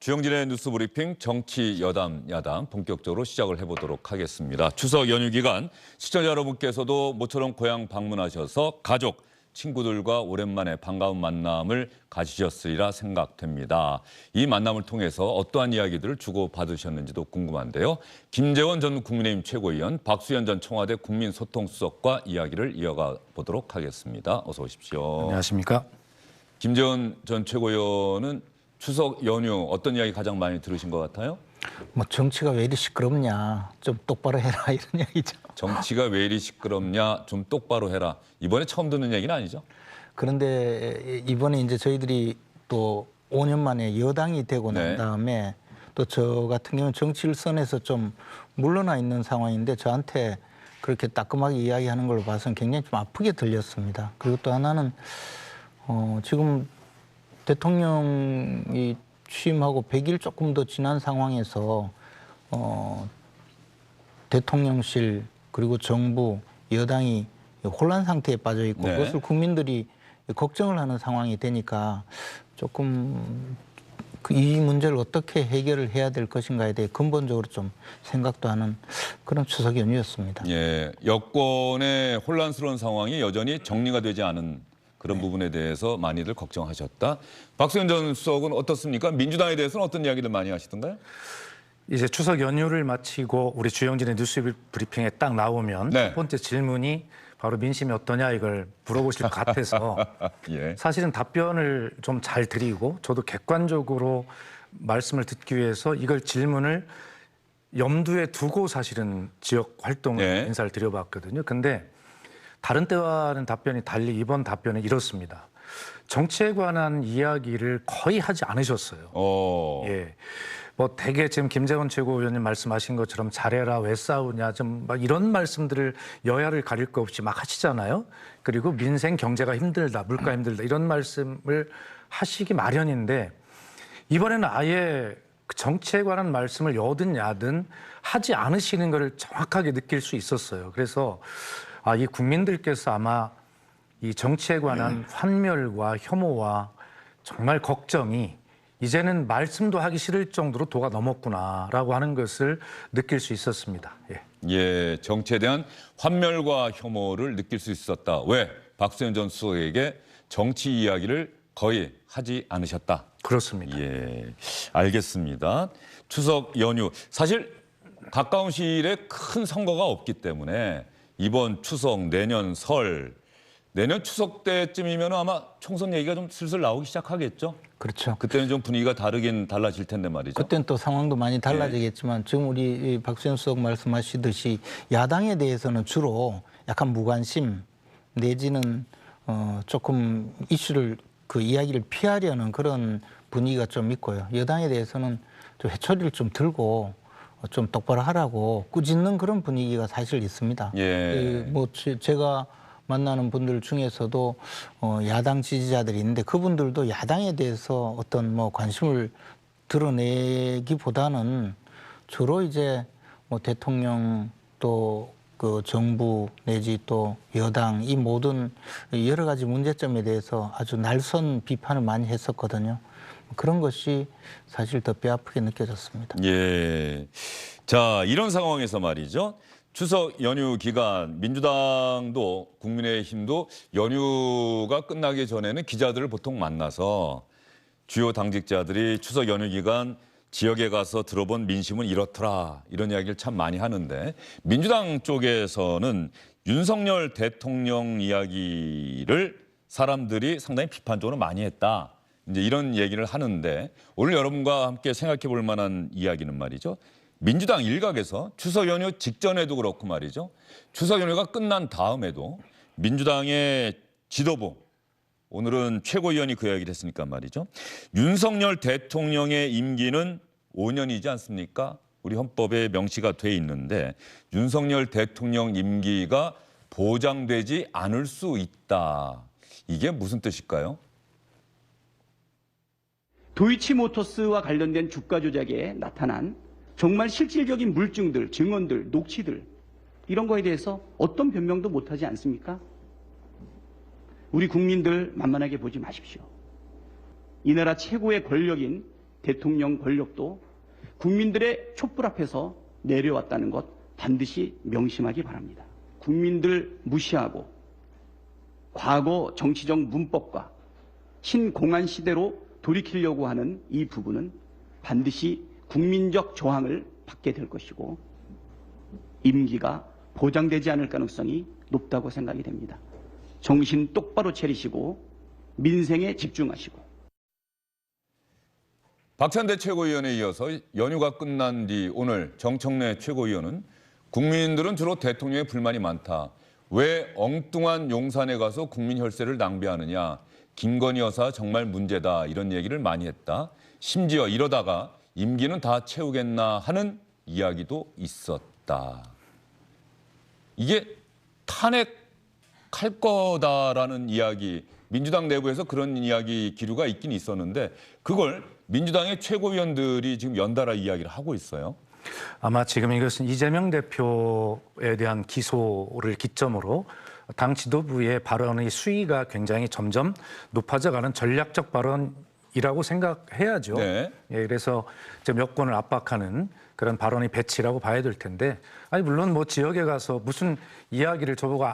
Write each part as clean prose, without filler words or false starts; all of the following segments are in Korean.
주영진의 뉴스브리핑 정치 여담 야담 본격적으로 시작을 해보도록 하겠습니다. 추석 연휴 기간 시청자 여러분께서도 모처럼 고향 방문하셔서 가족, 친구들과 오랜만에 반가운 만남을 가지셨으리라 생각됩니다. 이 만남을 통해서 어떠한 이야기들을 주고받으셨는지도 궁금한데요. 김재원 전 국민의힘 최고위원, 박수현 전 청와대 국민소통수석과 이야기를 이어가 보도록 하겠습니다. 어서 오십시오. 안녕하십니까? 김재원 전 최고위원은 추석 연휴 어떤 이야기 가장 많이 들으신 것 같아요? 뭐 정치가 왜 이리 시끄럽냐, 좀 똑바로 해라 이런 얘기죠. 정치가 왜 이리 시끄럽냐, 좀 똑바로 해라. 이번에 처음 듣는 얘기는 아니죠? 그런데 이번에 이제 저희들이 또 5년 만에 여당이 되고 난 다음에 또 저 같은 경우는 정치 일선에서 좀 물러나 있는 상황인데 저한테 그렇게 따끔하게 이야기하는 걸 봐서는 굉장히 좀 아프게 들렸습니다. 그리고 또 하나는 지금 대통령이 취임하고 100일 조금 더 지난 상황에서 대통령실 그리고 정부, 여당이 혼란 상태에 빠져 있고 그것을 국민들이 걱정을 하는 상황이 되니까 조금 이 문제를 어떻게 해결을 해야 될 것인가에 대해 근본적으로 좀 생각도 하는 그런 추석 연휴였습니다. 예, 여권의 혼란스러운 상황이 여전히 정리가 되지 않은 그런 부분에 대해서 많이들 걱정하셨다. 박수현 전 수석은 어떻습니까? 민주당에 대해서는 어떤 이야기를 많이 하시던가요? 이제 추석 연휴를 마치고 우리 주영진의 뉴스 브리핑에 딱 나오면 첫 번째 질문이 바로 민심이 어떠냐 이걸 물어보실 것 같아서 사실은 답변을 좀 잘 드리고 저도 객관적으로 말씀을 듣기 위해서 이걸 질문을 염두에 두고 사실은 지역 활동 인사를 드려봤거든요. 근데 다른 때와는 답변이 달리 이번 답변은 이렇습니다. 정치에 관한 이야기를 거의 하지 않으셨어요. 예. 뭐 대개 지금 김재원 최고위원님 말씀하신 것처럼 잘해라, 왜 싸우냐, 좀 막 이런 말씀들을 여야를 가릴 거 없이 막 하시잖아요. 그리고 민생 경제가 힘들다, 물가 힘들다 이런 말씀을 하시기 마련인데 이번에는 아예 정치에 관한 말씀을 여든 야든 하지 않으시는 것을 정확하게 느낄 수 있었어요. 그래서 이 국민들께서 아마 이 정치에 관한 환멸과 혐오와 정말 걱정이 이제는 말씀도 하기 싫을 정도로 도가 넘었구나라고 하는 것을 느낄 수 있었습니다. 예, 정치에 대한 환멸과 혐오를 느낄 수 있었다. 왜? 박수현 전 수석에게 정치 이야기를 거의 하지 않으셨다. 그렇습니다. 예, 알겠습니다. 추석 연휴. 사실 가까운 시일에 큰 선거가 없기 때문에 이번 추석, 내년 설, 내년 추석 때쯤이면 아마 총선 얘기가 좀 슬슬 나오기 시작하겠죠? 그렇죠. 그때는 좀 분위기가 달라질 텐데 말이죠. 그때는 또 상황도 많이 달라지겠지만 지금 우리 박수현 수석 말씀하시듯이 야당에 대해서는 주로 약간 무관심 내지는 조금 이슈를 이야기를 피하려는 그런 분위기가 좀 있고요. 여당에 대해서는 좀 회초리를 좀 들고 좀 똑바로 하라고 꾸짖는 그런 분위기가 사실 있습니다. 뭐 제가 만나는 분들 중에서도 야당 지지자들이 있는데 그분들도 야당에 대해서 어떤 뭐 관심을 드러내기보다는 주로 이제 뭐 대통령 또 그 정부 내지 또 여당 이 모든 여러 가지 문제점에 대해서 아주 날선 비판을 많이 했었거든요. 그런 것이 사실 더 뼈아프게 느껴졌습니다. 예. 자, 이런 상황에서 말이죠. 추석 연휴 기간 민주당도 국민의힘도 연휴가 끝나기 전에는 기자들을 보통 만나서 주요 당직자들이 추석 연휴 기간 지역에 가서 들어본 민심은 이렇더라 이런 이야기를 참 많이 하는데 민주당 쪽에서는 윤석열 대통령 이야기를 사람들이 상당히 비판적으로 많이 했다. 이제 이런 얘기를 하는데 오늘 여러분과 함께 생각해 볼 만한 이야기는 말이죠. 민주당 일각에서 추석 연휴 직전에도 그렇고 말이죠. 추석 연휴가 끝난 다음에도 민주당의 지도부, 오늘은 최고위원이 그 이야기를 했으니까 말이죠. 윤석열 대통령의 임기는 5년이지 않습니까? 우리 헌법에 명시가 돼 있는데 윤석열 대통령 임기가 보장되지 않을 수 있다. 이게 무슨 뜻일까요? 도이치모터스와 관련된 주가 조작에 나타난 정말 실질적인 물증들, 증언들, 녹취들 이런 거에 대해서 어떤 변명도 못하지 않습니까? 우리 국민들 만만하게 보지 마십시오. 이 나라 최고의 권력인 대통령 권력도 국민들의 촛불 앞에서 내려왔다는 것 반드시 명심하기 바랍니다. 국민들 무시하고 과거 정치적 문법과 신공안 시대로 돌이키려고 하는 이 부분은 반드시 국민적 저항을 받게 될 것이고 임기가 보장되지 않을 가능성이 높다고 생각이 됩니다. 정신 똑바로 차리시고 민생에 집중하시고. 박찬대 최고위원에 이어서 연휴가 끝난 뒤 오늘 정청래 최고위원은 국민들은 주로 대통령의 불만이 많다. 왜 엉뚱한 용산에 가서 국민 혈세를 낭비하느냐. 김건희 여사 정말 문제다. 이런 얘기를 많이 했다. 심지어 이러다가 임기는 다 채우겠나 하는 이야기도 있었다. 이게 탄핵할 거다라는 이야기, 민주당 내부에서 그런 이야기 기류가 있긴 있었는데 그걸 민주당의 최고위원들이 지금 연달아 이야기를 하고 있어요. 아마 지금 이것은 이재명 대표에 대한 기소를 기점으로 당 지도부의 발언의 수위가 굉장히 점점 높아져가는 전략적 발언이라고 생각해야죠. 네. 예, 그래서 지금 여권을 압박하는 그런 발언의 배치라고 봐야 될 텐데, 아니 물론 뭐 지역에 가서 무슨 이야기를 저보고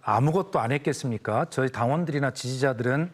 아무것도 안 했겠습니까? 저희 당원들이나 지지자들은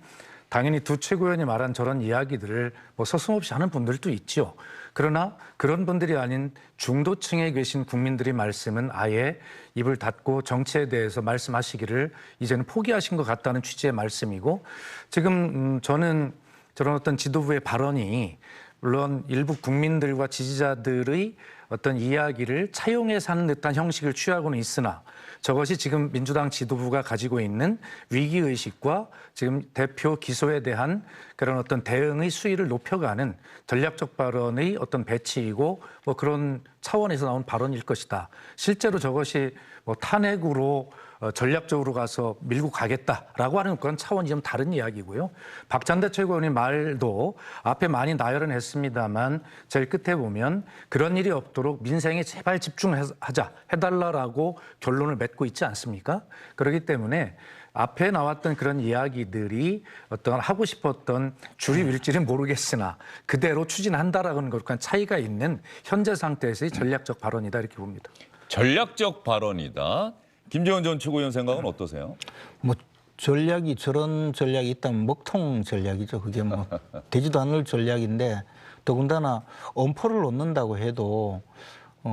당연히 두 최고위원이 말한 저런 이야기들을 뭐 서슴없이 하는 분들도 있죠. 그러나 그런 분들이 아닌 중도층에 계신 국민들의 말씀은 아예 입을 닫고 정치에 대해서 말씀하시기를 이제는 포기하신 것 같다는 취지의 말씀이고, 지금 저는 저런 어떤 지도부의 발언이 물론 일부 국민들과 지지자들의 어떤 이야기를 차용해서 하는 듯한 형식을 취하고는 있으나 저것이 지금 민주당 지도부가 가지고 있는 위기의식과 지금 대표 기소에 대한 그런 어떤 대응의 수위를 높여가는 전략적 발언의 어떤 배치이고 뭐 그런 차원에서 나온 발언일 것이다. 실제로 저것이 뭐 탄핵으로 전략적으로 가서 밀고 가겠다라고 하는 그런 차원이 좀 다른 이야기고요. 박찬대 최고위원의 말도 앞에 많이 나열은 했습니다만 제일 끝에 보면 그런 일이 없도록 민생에 제발 집중하자 해달라라고 결론을 맺고 있지 않습니까? 그렇기 때문에 앞에 나왔던 그런 이야기들이 어떤 하고 싶었던 줄이 밀지는 모르겠으나 그대로 추진한다라는 것과 차이가 있는 현재 상태에서의 전략적 발언이다 이렇게 봅니다. 전략적 발언이다. 김재원 전 최고위원 생각은 어떠세요? 뭐 전략이 저런 전략이 있다면 먹통 전략이죠. 그게 뭐 되지도 않을 전략인데 더군다나 엄포를 놓는다고 해도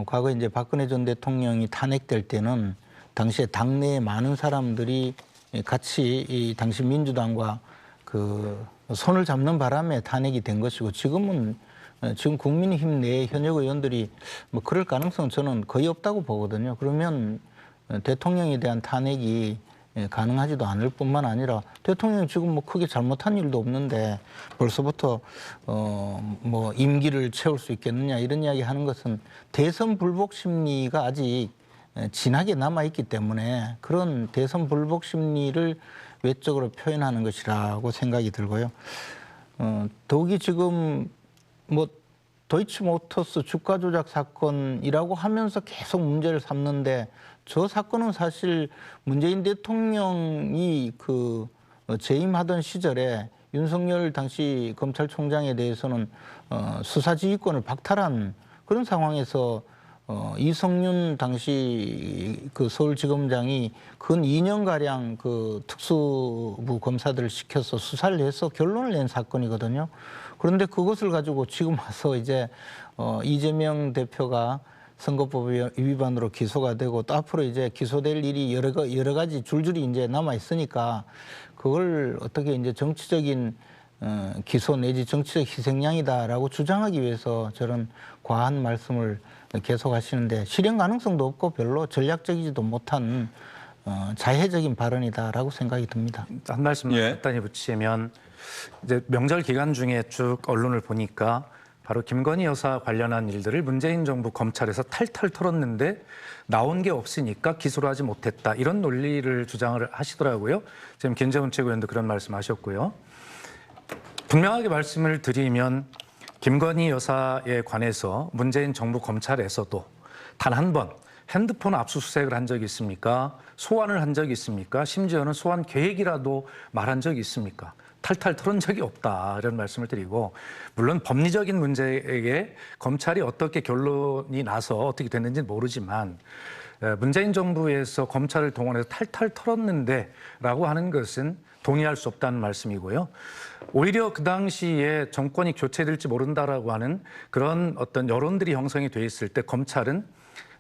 과거 이제 박근혜 전 대통령이 탄핵될 때는 당시에 당내에 많은 사람들이 같이 이 당시 민주당과 그 손을 잡는 바람에 탄핵이 된 것이고 지금 국민의힘 내 현역 의원들이 뭐 그럴 가능성은 저는 거의 없다고 보거든요. 그러면 대통령에 대한 탄핵이 가능하지도 않을 뿐만 아니라 대통령이 지금 뭐 크게 잘못한 일도 없는데 벌써부터 뭐 임기를 채울 수 있겠느냐 이런 이야기 하는 것은 대선 불복 심리가 아직 진하게 남아있기 때문에 그런 대선 불복 심리를 외적으로 표현하는 것이라고 생각이 들고요. 더욱이 지금 뭐 도이치모터스 주가 조작 사건이라고 하면서 계속 문제를 삼는데 저 사건은 사실 문재인 대통령이 그 재임하던 시절에 윤석열 당시 검찰총장에 대해서는 수사지휘권을 박탈한 그런 상황에서 이성윤 당시 그 서울지검장이 근 2년가량 그 특수부 검사들을 시켜서 수사를 해서 결론을 낸 사건이거든요. 그런데 그것을 가지고 지금 와서 이제 이재명 대표가 선거법 위반으로 기소가 되고 또 앞으로 이제 기소될 일이 여러 가지 줄줄이 이제 남아 있으니까 그걸 어떻게 이제 정치적인 기소 내지 정치적 희생양이다라고 주장하기 위해서 저런 과한 말씀을 계속 하시는데 실현 가능성도 없고 별로 전략적이지도 못한 자해적인 발언이다라고 생각이 듭니다. 한 말씀 간단히 붙이면 이제 명절 기간 중에 쭉 언론을 보니까 바로 김건희 여사 관련한 일들을 문재인 정부 검찰에서 탈탈 털었는데 나온 게 없으니까 기소를 하지 못했다. 이런 논리를 주장을 하시더라고요. 지금 김재원 최고위원도 그런 말씀하셨고요. 분명하게 말씀을 드리면 김건희 여사에 관해서 문재인 정부 검찰에서도 단 한 번 핸드폰 압수수색을 한 적이 있습니까? 소환을 한 적이 있습니까? 심지어는 소환 계획이라도 말한 적이 있습니까? 탈탈 털은 적이 없다 이런 말씀을 드리고 물론 법리적인 문제에 검찰이 어떻게 결론이 나서 어떻게 됐는지는 모르지만 문재인 정부에서 검찰을 동원해서 탈탈 털었는데라고 하는 것은 동의할 수 없다는 말씀이고요. 오히려 그 당시에 정권이 교체될지 모른다라고 하는 그런 어떤 여론들이 형성이 돼 있을 때 검찰은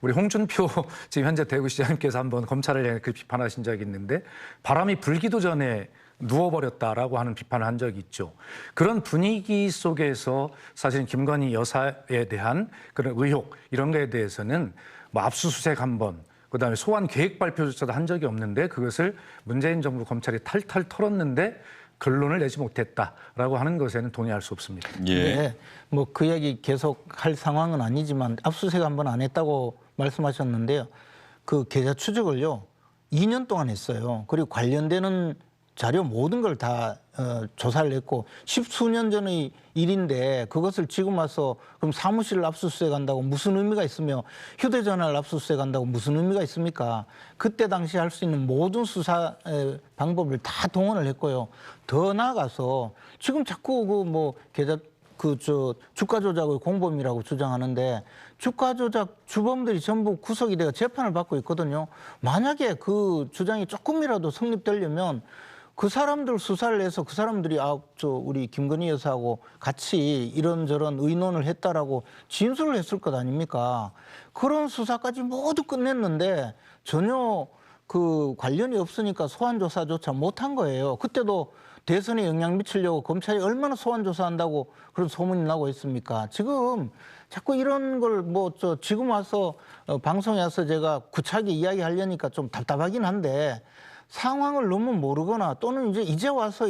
우리 홍준표 지금 현재 대구시장님께서 한번 검찰을 향해 그 비판하신 적이 있는데 바람이 불기도 전에 누워버렸다라고 하는 비판을 한 적이 있죠. 그런 분위기 속에서 사실은 김건희 여사에 대한 그런 의혹 이런 거에 대해서는 뭐 압수수색 한번 그다음에 소환 계획 발표조차도 한 적이 없는데 그것을 문재인 정부 검찰이 탈탈 털었는데 결론을 내지 못했다라고 하는 것에는 동의할 수 없습니다. 예. 네, 뭐 그 이야기 계속 할 상황은 아니지만 압수수색 한번 안 했다고 말씀하셨는데요. 그 계좌 추적을요 2년 동안 했어요. 그리고 관련되는 자료 모든 걸 다 조사를 했고 십수년 전의 일인데 그것을 지금 와서 그럼 사무실을 압수수색한다고 무슨 의미가 있으며 휴대전화를 압수수색한다고 무슨 의미가 있습니까? 그때 당시 할 수 있는 모든 수사 방법을 다 동원을 했고요. 더 나아가서 지금 자꾸 그 뭐 계좌 주가 조작의 공범이라고 주장하는데 주가 조작 주범들이 전부 구속이 되어 재판을 받고 있거든요. 만약에 그 주장이 조금이라도 성립되려면 그 사람들 수사를 해서 그 사람들이 우리 김건희 여사하고 같이 이런저런 의논을 했다라고 진술을 했을 것 아닙니까? 그런 수사까지 모두 끝냈는데 전혀 그 관련이 없으니까 소환 조사조차 못한 거예요. 그때도 대선에 영향 미치려고 검찰이 얼마나 소환 조사한다고 그런 소문이 나고 있습니까? 지금 자꾸 이런 걸 지금 와서 방송에 와서 제가 구차하게 이야기하려니까 좀 답답하긴 한데 상황을 너무 모르거나 또는 이제 와서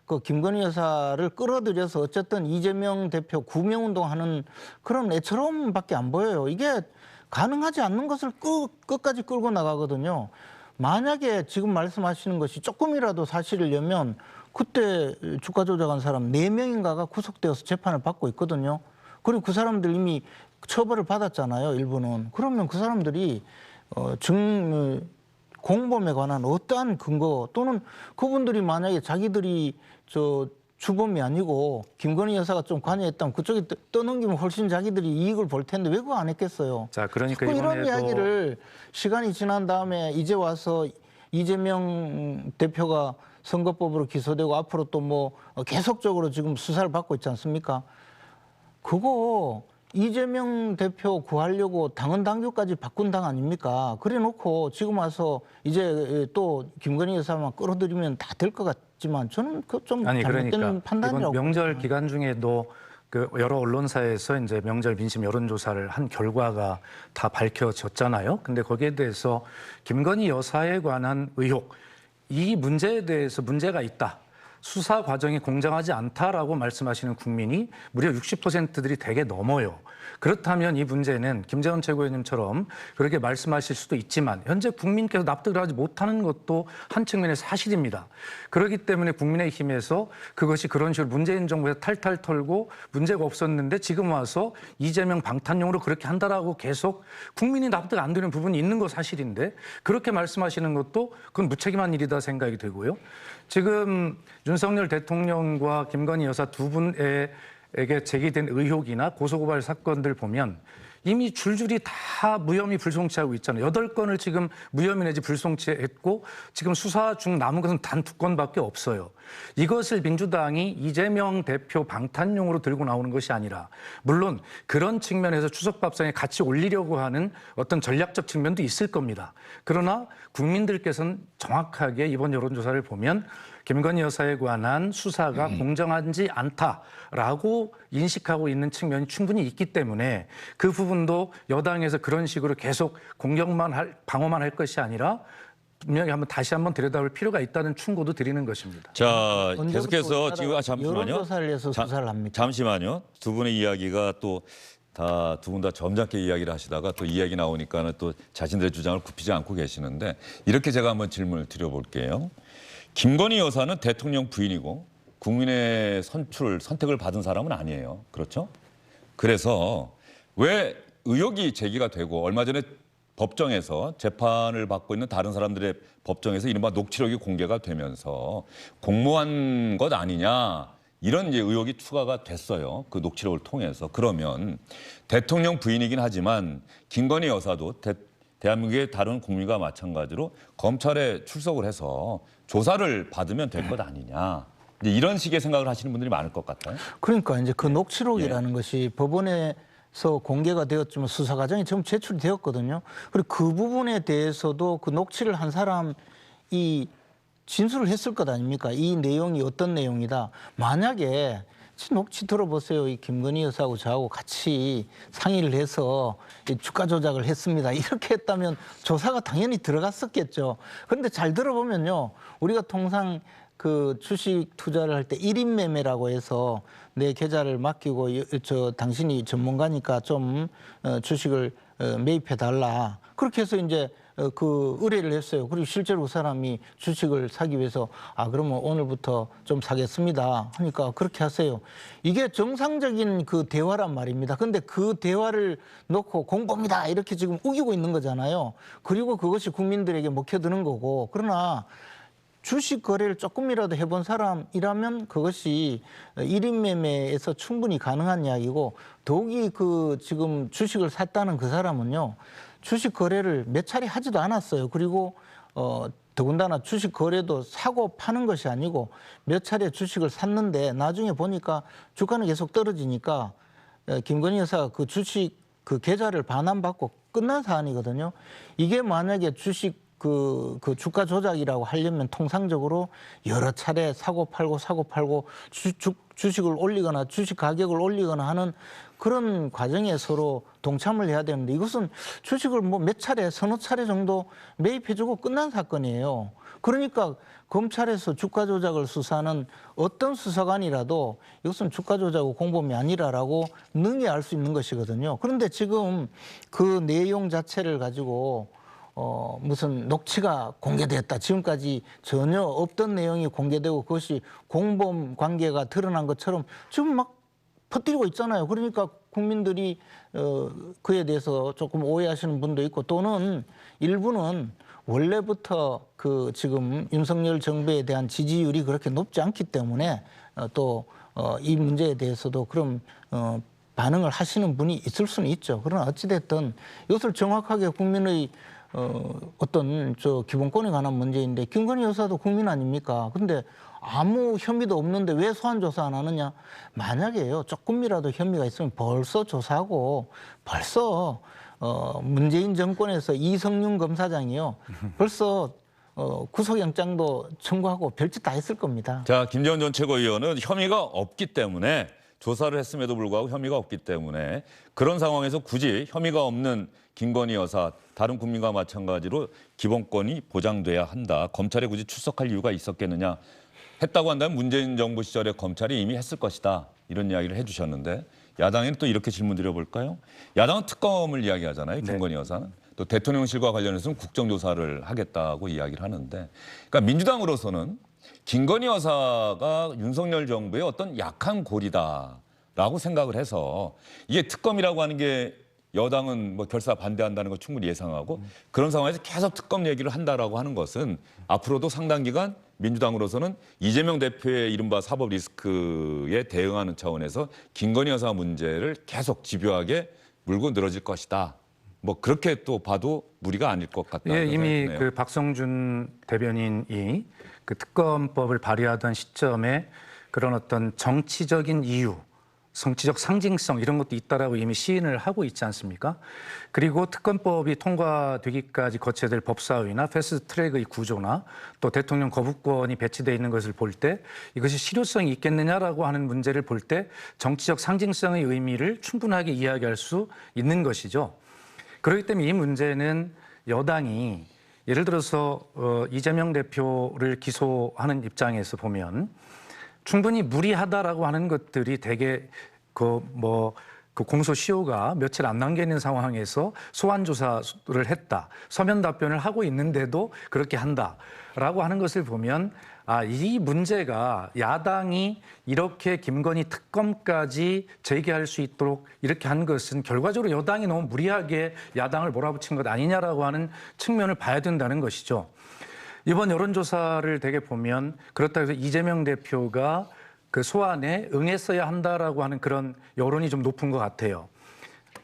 그 김건희 여사를 끌어들여서 어쨌든 이재명 대표 구명운동하는 그런 애처럼밖에 안 보여요. 이게 가능하지 않는 것을 끝까지 끌고 나가거든요. 만약에 지금 말씀하시는 것이 조금이라도 사실이려면 그때 주가 조작한 사람 4명인가가 구속되어서 재판을 받고 있거든요. 그리고 그 사람들 이미 처벌을 받았잖아요. 일부는. 그러면 그 사람들이 공범에 관한 어떠한 근거 또는 그분들이 만약에 자기들이 주범이 아니고 김건희 여사가 좀 관여했다면 그쪽에 떠넘기면 훨씬 자기들이 이익을 볼 텐데 왜 그거 안 했겠어요? 자, 그러니까 이런 이야기를 시간이 지난 다음에 이제 와서 이재명 대표가 선거법으로 기소되고 앞으로 또 뭐 계속적으로 지금 수사를 받고 있지 않습니까? 그거 이재명 대표 구하려고 당헌 당규까지 바꾼 당 아닙니까? 그래 놓고 지금 와서 이제 또 김건희 여사만 끌어들이면 다 될 것 같지만 저는 그 좀 잘못된 판단이라고. 이번 명절 기간 중에도 그 여러 언론사에서 이제 명절 민심 여론조사를 한 결과가 다 밝혀졌잖아요. 근데 거기에 대해서 김건희 여사에 관한 의혹, 이 문제에 대해서 문제가 있다. 수사 과정이 공정하지 않다라고 말씀하시는 국민이 무려 60%들이 되게 넘어요. 그렇다면 이 문제는 김재원 최고위원님처럼 그렇게 말씀하실 수도 있지만 현재 국민께서 납득을 하지 못하는 것도 한 측면의 사실입니다. 그렇기 때문에 국민의힘에서 그것이 그런 식으로 문재인 정부에서 탈탈 털고 문제가 없었는데 지금 와서 이재명 방탄용으로 그렇게 한다라고 계속 국민이 납득 안 되는 부분이 있는 거 사실인데 그렇게 말씀하시는 것도 그건 무책임한 일이다 생각이 들고요. 지금 윤석열 대통령과 김건희 여사 두 분에게 제기된 의혹이나 고소고발 사건들 보면 이미 줄줄이 다 무혐의 불송치하고 있잖아요. 8건을 지금 무혐의 내지 불송치했고 지금 수사 중 남은 것은 단 2건밖에 없어요. 이것을 민주당이 이재명 대표 방탄용으로 들고 나오는 것이 아니라 물론 그런 측면에서 추석밥상에 같이 올리려고 하는 어떤 전략적 측면도 있을 겁니다. 그러나 국민들께서는 정확하게 이번 여론조사를 보면 김건희 여사에 관한 수사가 공정하지 않다라고 인식하고 있는 측면이 충분히 있기 때문에 그 부분도 여당에서 그런 식으로 계속 방어만 할 것이 아니라 분명히 다시 한번 들여다볼 필요가 있다는 충고도 드리는 것입니다. 자, 계속해서 지금 잠시만요. 여론조사를 해서 수사를 합니까? 잠시만요. 두 분의 이야기가 또 두 분 다 점잖게 이야기를 하시다가 또 이야기 나오니까는 또 자신들의 주장을 굽히지 않고 계시는데 이렇게 제가 한번 질문을 드려볼게요. 김건희 여사는 대통령 부인이고 국민의 선택을 받은 사람은 아니에요. 그렇죠? 그래서 왜 의혹이 제기가 되고 얼마 전에 법정에서 재판을 받고 있는 다른 사람들의 법정에서 이른바 녹취록이 공개가 되면서 공모한 것 아니냐 이런 이제 의혹이 추가가 됐어요. 그 녹취록을 통해서. 그러면 대통령 부인이긴 하지만 김건희 여사도 대한민국의 다른 국민과 마찬가지로 검찰에 출석을 해서 조사를 받으면 될 것 아니냐. 이제 이런 식의 생각을 하시는 분들이 많을 것 같아요. 그러니까 이제 그 녹취록이라는 것이 법원에서 공개가 되었지만 수사 과정이 지금 제출이 되었거든요. 그리고 그 부분에 대해서도 그 녹취를 한 사람이 진술을 했을 것 아닙니까? 이 내용이 어떤 내용이다. 만약에 녹취 들어보세요. 이 김건희 여사하고 저하고 같이 상의를 해서 주가 조작을 했습니다. 이렇게 했다면 조사가 당연히 들어갔었겠죠. 그런데 잘 들어보면요. 우리가 통상 그 주식 투자를 할 때 1인 매매라고 해서 내 계좌를 맡기고 당신이 전문가니까 좀 주식을 매입해 달라. 그렇게 해서 이제 그 의뢰를 했어요. 그리고 실제로 그 사람이 주식을 사기 위해서 그러면 오늘부터 좀 사겠습니다 하니까 그렇게 하세요. 이게 정상적인 그 대화란 말입니다. 근데 그 대화를 놓고 공범이다 이렇게 지금 우기고 있는 거잖아요. 그리고 그것이 국민들에게 먹혀드는 거고. 그러나 주식 거래를 조금이라도 해본 사람이라면 그것이 1인 매매에서 충분히 가능한 이야기고, 더욱이 그 지금 주식을 샀다는 그 사람은요, 주식 거래를 몇 차례 하지도 않았어요. 그리고 더군다나 주식 거래도 사고 파는 것이 아니고 몇 차례 주식을 샀는데 나중에 보니까 주가는 계속 떨어지니까 김건희 여사가 그 주식 그 계좌를 반환받고 끝난 사안이거든요. 이게 만약에 주식 그 주가 조작이라고 하려면 통상적으로 여러 차례 사고 팔고 주식을 올리거나 주식 가격을 올리거나 하는 그런 과정에 서로 동참을 해야 되는데, 이것은 주식을 뭐 몇 차례, 서너 차례 정도 매입해주고 끝난 사건이에요. 그러니까 검찰에서 주가 조작을 수사하는 어떤 수사관이라도 이것은 주가 조작하고 공범이 아니라라고 능히 알 수 있는 것이거든요. 그런데 지금 그 내용 자체를 가지고 무슨 녹취가 공개됐다. 지금까지 전혀 없던 내용이 공개되고 그것이 공범 관계가 드러난 것처럼 지금 막 퍼뜨리고 있잖아요. 그러니까 국민들이 그에 대해서 조금 오해하시는 분도 있고, 또는 일부는 원래부터 그 지금 윤석열 정부에 대한 지지율이 그렇게 높지 않기 때문에 또 이 문제에 대해서도 그럼 반응을 하시는 분이 있을 수는 있죠. 그러나 어찌됐든 이것을 정확하게 국민의 어떤 기본권에 관한 문제인데, 김건희 여사도 국민 아닙니까? 근데 아무 혐의도 없는데 왜 소환 조사 안 하느냐? 만약에요, 조금이라도 혐의가 있으면 벌써 조사하고, 벌써 문재인 정권에서 이성윤 검사장이요, 벌써 구속영장도 청구하고 별짓 다 했을 겁니다. 자, 김재원 전 최고위원은 혐의가 없기 때문에, 조사를 했음에도 불구하고 혐의가 없기 때문에 그런 상황에서 굳이 혐의가 없는 김건희 여사, 다른 국민과 마찬가지로 기본권이 보장돼야 한다. 검찰에 굳이 출석할 이유가 있었겠느냐. 했다고 한다면 문재인 정부 시절에 검찰이 이미 했을 것이다. 이런 이야기를 해주셨는데, 야당에는 또 이렇게 질문 드려볼까요? 야당은 특검을 이야기하잖아요. 김건희 여사는. 또 대통령실과 관련해서는 국정조사를 하겠다고 이야기를 하는데, 그러니까 민주당으로서는 김건희 여사가 윤석열 정부의 어떤 약한 고리다라고 생각을 해서, 이게 특검이라고 하는 게 여당은 뭐 결사 반대한다는 거 충분히 예상하고, 그런 상황에서 계속 특검 얘기를 한다라고 하는 것은 앞으로도 상당 기간 민주당으로서는 이재명 대표의 이른바 사법 리스크에 대응하는 차원에서 김건희 여사 문제를 계속 집요하게 물고 늘어질 것이다. 뭐 그렇게 또 봐도 무리가 아닐 것 같다. 예, 이미 그 박성준 대변인이 그 특검법을 발의하던 시점에 그런 어떤 정치적인 이유, 정치적 상징성 이런 것도 있다라고 이미 시인을 하고 있지 않습니까? 그리고 특검법이 통과되기까지 거쳐야 될 법사위나 패스트트랙의 구조나 또 대통령 거부권이 배치되어 있는 것을 볼 때 이것이 실효성이 있겠느냐라고 하는 문제를 볼 때 정치적 상징성의 의미를 충분하게 이야기할 수 있는 것이죠. 그렇기 때문에 이 문제는 여당이 예를 들어서 이재명 대표를 기소하는 입장에서 보면 충분히 무리하다라고 하는 것들이 되게 그 공소시효가 며칠 안 남겨 있는 상황에서 소환 조사를 했다, 서면 답변을 하고 있는데도 그렇게 한다라고 하는 것을 보면 이 문제가 야당이 이렇게 김건희 특검까지 제기할 수 있도록 이렇게 한 것은 결과적으로 여당이 너무 무리하게 야당을 몰아붙인 것 아니냐라고 하는 측면을 봐야 된다는 것이죠. 이번 여론조사를 되게 보면 그렇다고 해서 이재명 대표가 그 소환에 응했어야 한다라고 하는 그런 여론이 좀 높은 것 같아요.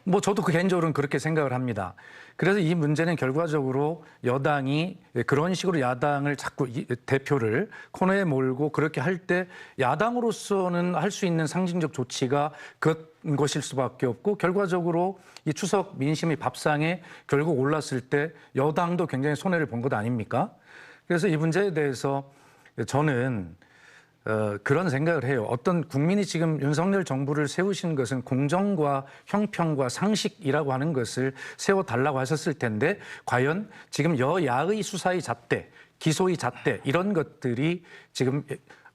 뭐 저도 개인적으로는 그렇게 생각을 합니다. 그래서 이 문제는 결과적으로 여당이 그런 식으로 야당을 자꾸 대표를 코너에 몰고 그렇게 할 때 야당으로서는 할 수 있는 상징적 조치가 그것일 수밖에 없고 결과적으로 이 추석 민심이 밥상에 결국 올랐을 때 여당도 굉장히 손해를 본 것 아닙니까? 그래서 이 문제에 대해서 저는 그런 생각을 해요. 어떤 국민이 지금 윤석열 정부를 세우신 것은 공정과 형평과 상식이라고 하는 것을 세워달라고 하셨을 텐데 과연 지금 여야의 수사의 잣대, 기소의 잣대 이런 것들이 지금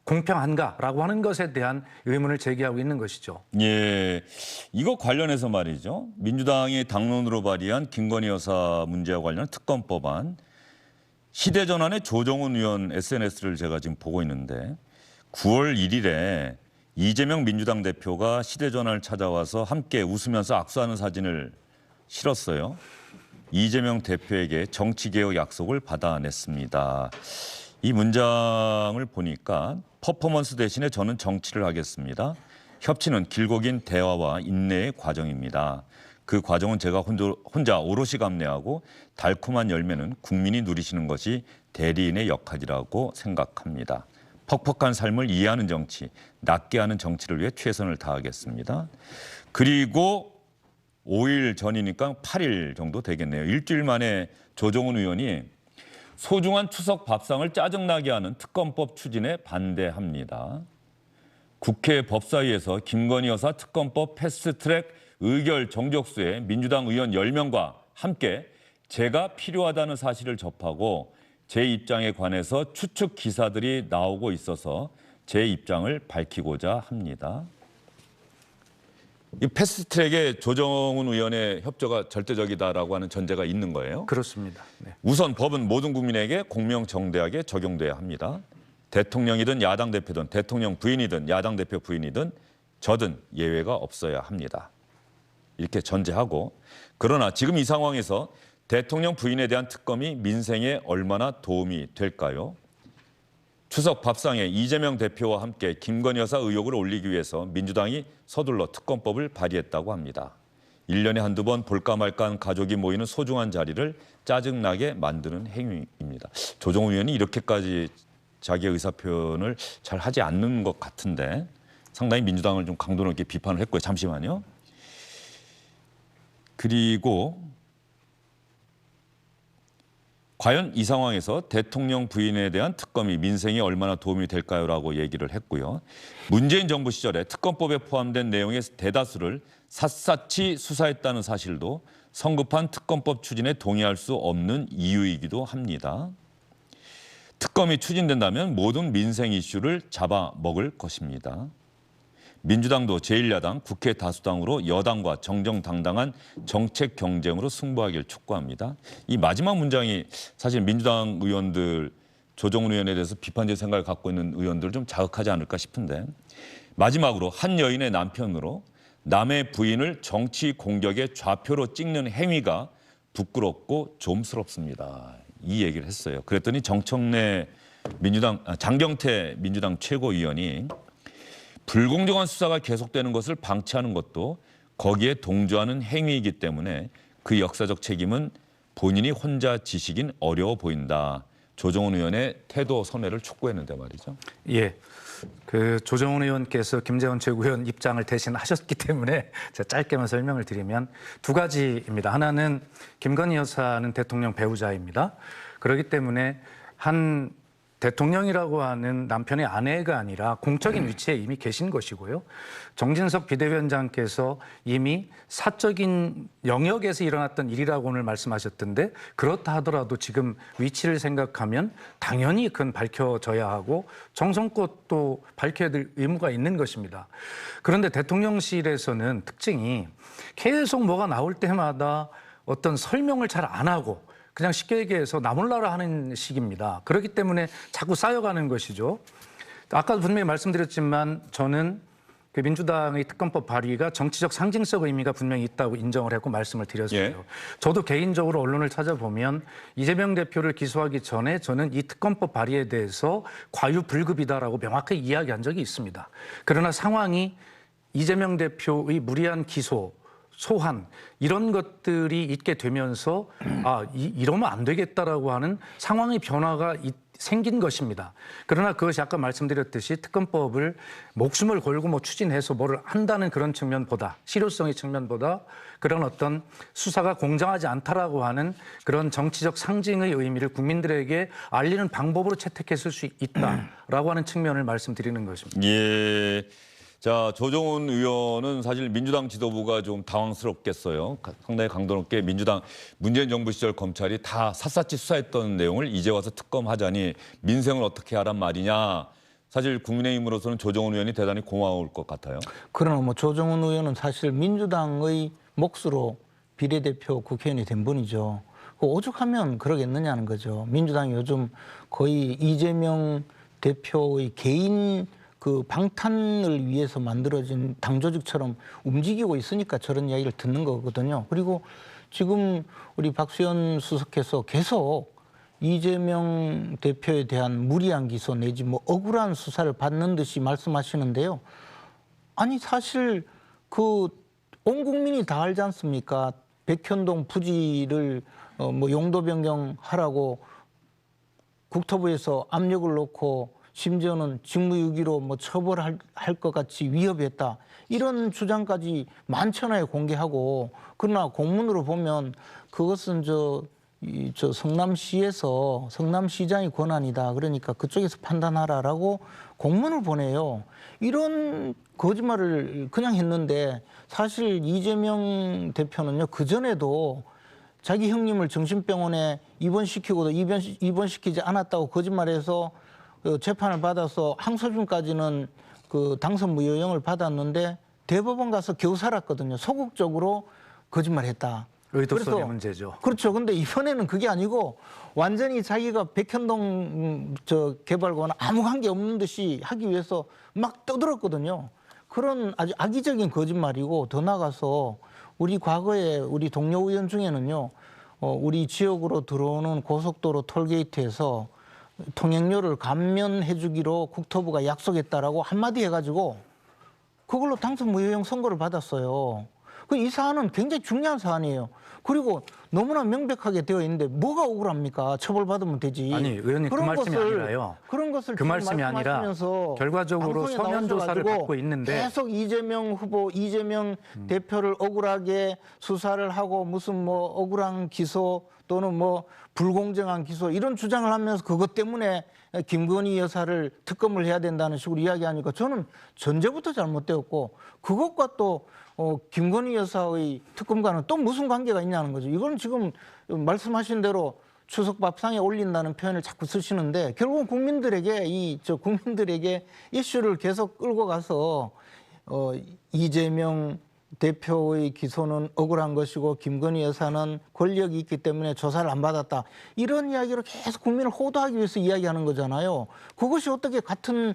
공평한가라고 하는 것에 대한 의문을 제기하고 있는 것이죠. 예, 이거 관련해서 말이죠. 민주당이 당론으로 발의한 김건희 여사 문제와 관련 특검법안 휴대전환의 조정훈 의원 SNS를 제가 지금 보고 있는데 9월 1일에 이재명 민주당 대표가 휴대전화를 찾아와서 함께 웃으면서 악수하는 사진을 실었어요. 이재명 대표에게 정치개혁 약속을 받아냈습니다. 이 문장을 보니까 퍼포먼스 대신에 저는 정치를 하겠습니다. 협치는 길고 긴 대화와 인내의 과정입니다. 그 과정은 제가 혼자 오롯이 감내하고 달콤한 열매는 국민이 누리시는 것이 대리인의 역할이라고 생각합니다. 퍽퍽한 삶을 이해하는 정치, 낫게 하는 정치를 위해 최선을 다하겠습니다. 그리고 5일 전이니까 8일 정도 되겠네요. 일주일 만에 조정훈 의원이 소중한 추석 밥상을 짜증나게 하는 특검법 추진에 반대합니다. 국회 법사위에서 김건희 여사 특검법 패스트트랙 의결 정족수에 민주당 의원 10명과 함께 제가 필요하다는 사실을 접하고 제 입장에 관해서 추측 기사들이 나오고 있어서 제 입장을 밝히고자 합니다. 이 패스트트랙에 조정훈 의원의 협조가 절대적이다라고 하는 전제가 있는 거예요? 그렇습니다. 네. 우선 법은 모든 국민에게 공명정대하게 적용돼야 합니다. 대통령이든 야당 대표든 대통령 부인이든 야당 대표 부인이든 저든 예외가 없어야 합니다. 이렇게 전제하고 그러나 지금 이 상황에서 대통령 부인에 대한 특검이 민생에 얼마나 도움이 될까요? 추석 밥상에 이재명 대표와 함께 김건희 여사 의혹을 올리기 위해서 민주당이 서둘러 특검법을 발의했다고 합니다. 1년에 한두 번 볼까 말까한 가족이 모이는 소중한 자리를 짜증나게 만드는 행위입니다. 조정훈 의원이 이렇게까지 자기의 의사표현을 잘 하지 않는 것 같은데 상당히 민주당을 좀 강도 높게 비판을 했고요. 잠시만요. 그리고 과연 이 상황에서 대통령 부인에 대한 특검이 민생에 얼마나 도움이 될까요? 라고 얘기를 했고요. 문재인 정부 시절에 특검법에 포함된 내용의 대다수를 샅샅이 수사했다는 사실도 성급한 특검법 추진에 동의할 수 없는 이유이기도 합니다. 특검이 추진된다면 모든 민생 이슈를 잡아먹을 것입니다. 민주당도 제1야당 국회 다수당으로 여당과 정정당당한 정책 경쟁으로 승부하길 촉구합니다. 이 마지막 문장이 사실 민주당 의원들 조정훈 의원에 대해서 비판적 생각을 갖고 있는 의원들을 좀 자극하지 않을까 싶은데 마지막으로 한 여인의 남편으로 남의 부인을 정치 공격의 좌표로 찍는 행위가 부끄럽고 좀스럽습니다. 이 얘기를 했어요. 그랬더니 정청래 장경태 민주당 최고위원이 불공정한 수사가 계속되는 것을 방치하는 것도 거기에 동조하는 행위이기 때문에 그 역사적 책임은 본인이 혼자 지시긴 어려워 보인다. 조정훈 의원의 태도 선회를 촉구했는데 말이죠. 예, 그 조정훈 의원께서 김재원 최고위원 입장을 대신하셨기 때문에 제가 짧게만 설명을 드리면 두 가지입니다. 하나는 김건희 여사는 대통령 배우자입니다. 그렇기 때문에 한 대통령이라고 하는 남편의 아내가 아니라 공적인 위치에 이미 계신 것이고요. 정진석 비대위원장께서 이미 사적인 영역에서 일어났던 일이라고 오늘 말씀하셨던데 그렇다 하더라도 지금 위치를 생각하면 당연히 그건 밝혀져야 하고 정성껏 또 밝혀야 될 의무가 있는 것입니다. 그런데 대통령실에서는 특징이 계속 뭐가 나올 때마다 어떤 설명을 잘 안 하고 그냥 쉽게 얘기해서 나몰라라 하는 식입니다. 그렇기 때문에 자꾸 쌓여가는 것이죠. 아까도 분명히 말씀드렸지만 저는 그 민주당의 특검법 발의가 정치적 상징적 의미가 분명히 있다고 인정을 했고 말씀을 드렸어요. 예. 저도 개인적으로 언론을 찾아보면 이재명 대표를 기소하기 전에 저는 이 특검법 발의에 대해서 과유불급이다라고 명확하게 이야기한 적이 있습니다. 그러나 상황이 이재명 대표의 무리한 기소, 소환 이런 것들이 있게 되면서 이러면 안 되겠다라고 하는 상황의 변화가 생긴 것입니다. 그러나 그것이 아까 말씀드렸듯이 특검법을 목숨을 걸고 뭐 추진해서 뭐를 한다는 그런 측면보다 실효성의 측면보다 그런 어떤 수사가 공정하지 않다라고 하는 그런 정치적 상징의 의미를 국민들에게 알리는 방법으로 채택했을 수 있다라고 하는 측면을 말씀드리는 것입니다. 예. 자, 조정훈 의원은 사실 민주당 지도부가 좀 당황스럽겠어요. 상당히 강도 높게 민주당 문재인 정부 시절 검찰이 다 샅샅이 수사했던 내용을 이제 와서 특검하자니 민생을 어떻게 하란 말이냐. 사실 국민의힘으로서는 조정훈 의원이 대단히 고마울 것 같아요. 그러나 뭐 조정훈 의원은 사실 민주당의 몫으로 비례대표 국회의원이 된 분이죠. 오죽하면 그러겠느냐는 거죠. 민주당이 요즘 거의 이재명 대표의 개인 그 방탄을 위해서 만들어진 당조직처럼 움직이고 있으니까 저런 이야기를 듣는 거거든요. 그리고 지금 우리 박수현 수석께서 계속 이재명 대표에 대한 무리한 기소 내지 뭐 억울한 수사를 받는 듯이 말씀하시는데요. 아니 사실 그 온 국민이 다 알지 않습니까? 백현동 부지를 뭐 용도 변경하라고 국토부에서 압력을 놓고 심지어는 직무유기로 뭐 처벌할 것 같이 위협했다. 이런 주장까지 만천하에 공개하고 그러나 공문으로 보면 그것은 저 성남시에서 성남시장의 권한이다. 그러니까 그쪽에서 판단하라라고 공문을 보내요. 이런 거짓말을 그냥 했는데 사실 이재명 대표는요. 그전에도 자기 형님을 정신병원에 입원시키고도 입원시키지 않았다고 거짓말해서 재판을 받아서 항소심까지는 그 당선 무효형을 받았는데 대법원 가서 겨우 살았거든요. 소극적으로 거짓말했다. 의도성의 문제죠. 그렇죠. 근데 이번에는 그게 아니고 완전히 자기가 백현동 개발과는 아무 관계 없는 듯이 하기 위해서 막 떠들었거든요. 그런 아주 악의적인 거짓말이고 더 나아가서 우리 과거에 우리 동료 의원 중에는요. 우리 지역으로 들어오는 고속도로 톨게이트에서 통행료를 감면해 주기로 국토부가 약속했다라고 한마디 해가지고 그걸로 당선 무효형 선고를 받았어요. 이 사안은 굉장히 중요한 사안이에요. 그리고 너무나 명백하게 되어 있는데 뭐가 억울합니까? 처벌받으면 되지. 아니 의원님 그 말씀이 아니라요. 그런 것을 그 말씀이 아니라 결과적으로 서면 조사를 받고 있는데 계속 이재명 후보, 이재명 대표를 억울하게 수사를 하고 무슨 뭐 억울한 기소 또는 뭐 불공정한 기소 이런 주장을 하면서 그것 때문에 김건희 여사를 특검을 해야 된다는 식으로 이야기하니까 저는 전제부터 잘못되었고 그것과 또 김건희 여사의 특검과는 또 무슨 관계가 있냐는 거죠. 이건 지금 말씀하신 대로 추석 밥상에 올린다는 표현을 자꾸 쓰시는데 결국은 국민들에게 국민들에게 이슈를 계속 끌고 가서 이재명 대표의 기소는 억울한 것이고 김건희 여사는 권력이 있기 때문에 조사를 안 받았다. 이런 이야기로 계속 국민을 호도하기 위해서 이야기하는 거잖아요. 그것이 어떻게 같은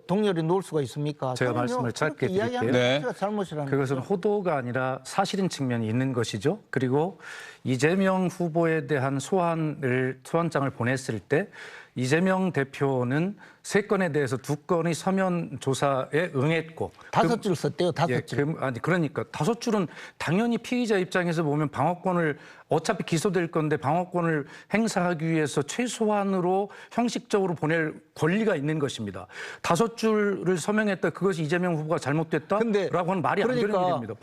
동열에 놓을 수가 있습니까? 제가 말씀을 짧게 드릴게요. 네. 잘못이라는 그것은 거죠. 호도가 아니라 사실인 측면이 있는 것이죠. 그리고 이재명 후보에 대한 소환장을 보냈을 때 이재명 대표는 3건에 대해서 2건의 서면 조사에 응했고 5줄 썼대요. 5줄. 그러니까 5줄은 당연히 피의자 입장에서 보면 방어권을 어차피 기소될 건데 방어권을 행사하기 위해서 최소한으로 형식적으로 보낼 권리가 있는 것입니다. 5줄을 서명했다. 그것이 이재명 후보가 잘못됐다라고 하는 말이 안 되는 일입니다.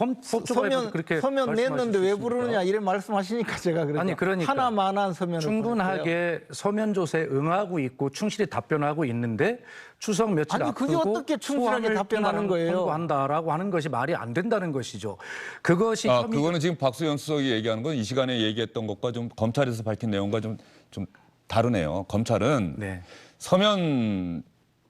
서면 냈는데 왜 부르느냐 이런 말씀하시니까 제가 그래서 그러니까 하나만한 서면을 충분하게 서면 조사에 응하고 있고 충실히 답변하고 있는데 추석 며칠 앞두고 그게 어떻게 충실하게 답변하는 거예요? 통보한다라고 하는 것이 말이 안 된다는 것이죠. 그것이 그거는 지금 박수현 수석이 얘기하는 건 이 시간에 얘기했던 것과 좀 검찰에서 밝힌 내용과 좀 다르네요. 검찰은 서면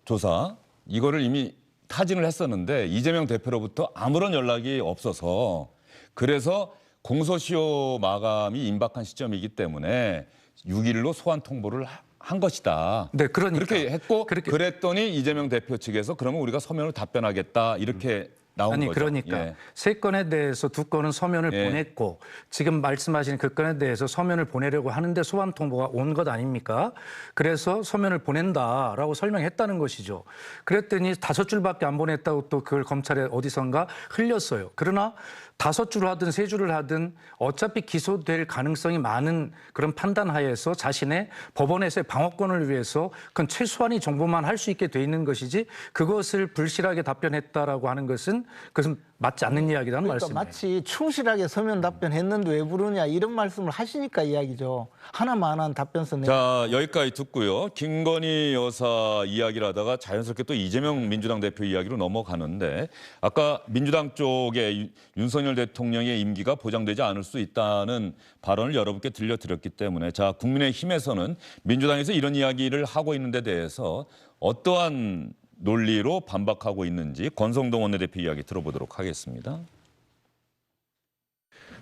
조사 이거를 이미 타진을 했었는데 이재명 대표로부터 아무런 연락이 없어서 그래서 공소시효 마감이 임박한 시점이기 때문에 6일로 소환 통보를 한 것이다. 네, 그러니까. 그렇게 했고 그랬더니 이재명 대표 측에서 그러면 우리가 서면으로 답변하겠다 이렇게 나온 아니 거죠. 그러니까 예. 3건에 대해서 2건은 서면을 보냈고 지금 말씀하신 그 건에 대해서 서면을 보내려고 하는데 소환 통보가 온 것 아닙니까? 그래서 서면을 보낸다라고 설명했다는 것이죠. 그랬더니 5줄밖에 안 보냈다고 또 그걸 검찰에 어디선가 흘렸어요. 그러나 5줄 하든 3줄을 하든 어차피 기소될 가능성이 많은 그런 판단하에서 자신의 법원에서의 방어권을 위해서 그건 최소한의 정보만 할 수 있게 돼 있는 것이지 그것을 불실하게 답변했다라고 하는 것은 그것은 맞지 않는 이야기라는 그러니까 말씀이에요. 마치 충실하게 서면 답변했는데 왜 부르냐 이런 말씀을 하시니까 이야기죠. 하나만한 답변서 내. 자, 여기까지 듣고요. 김건희 여사 이야기를 하다가 자연스럽게 또 이재명 민주당 대표 이야기로 넘어가는데 아까 민주당 쪽에 윤석열 대통령의 임기가 보장되지 않을 수 있다는 발언을 여러분께 들려드렸기 때문에 자, 국민의힘에서는 민주당에서 이런 이야기를 하고 있는 데 대해서 어떠한 논리로 반박하고 있는지 권성동 원내대표 이야기 들어보도록 하겠습니다.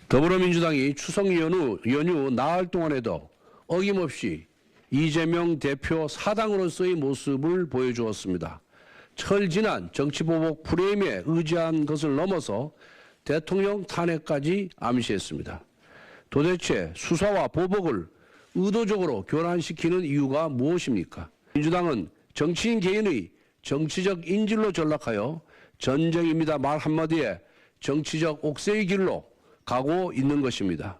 더불어민주당이 추석 연휴 나흘 동안에도 어김없이 이재명 대표 사당으로서의 모습을 보여주었습니다. 철진한 정치보복 프레임에 의지한 것을 넘어서 대통령 탄핵까지 암시했습니다. 도대체 수사와 보복을 의도적으로 교란시키는 이유가 무엇입니까? 민주당은 정치인 개인의 정치적 인질로 전락하여 전쟁입니다 말 한마디에 정치적 옥새의 길로 가고 있는 것입니다.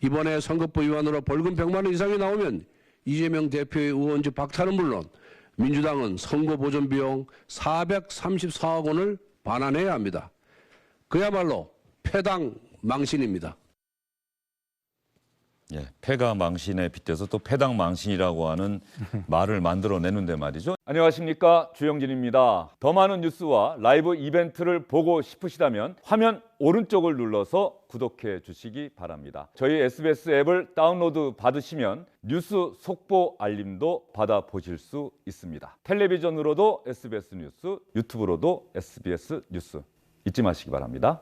이번에 선거법 위반으로 벌금 100만 원 이상이 나오면 이재명 대표의 의원직 박탈은 물론 민주당은 선거 보전 비용 434억 원을 반환해야 합니다. 그야말로 패당 망신입니다. 예, 패가 망신에 빗대서 또 패당 망신이라고 하는 말을 만들어내는데 말이죠. 안녕하십니까, 주영진입니다. 더 많은 뉴스와 라이브 이벤트를 보고 싶으시다면 화면 오른쪽을 눌러서 구독해 주시기 바랍니다. 저희 SBS 앱을 다운로드 받으시면 뉴스 속보 알림도 받아보실 수 있습니다. 텔레비전으로도 SBS 뉴스, 유튜브로도 SBS 뉴스 잊지 마시기 바랍니다.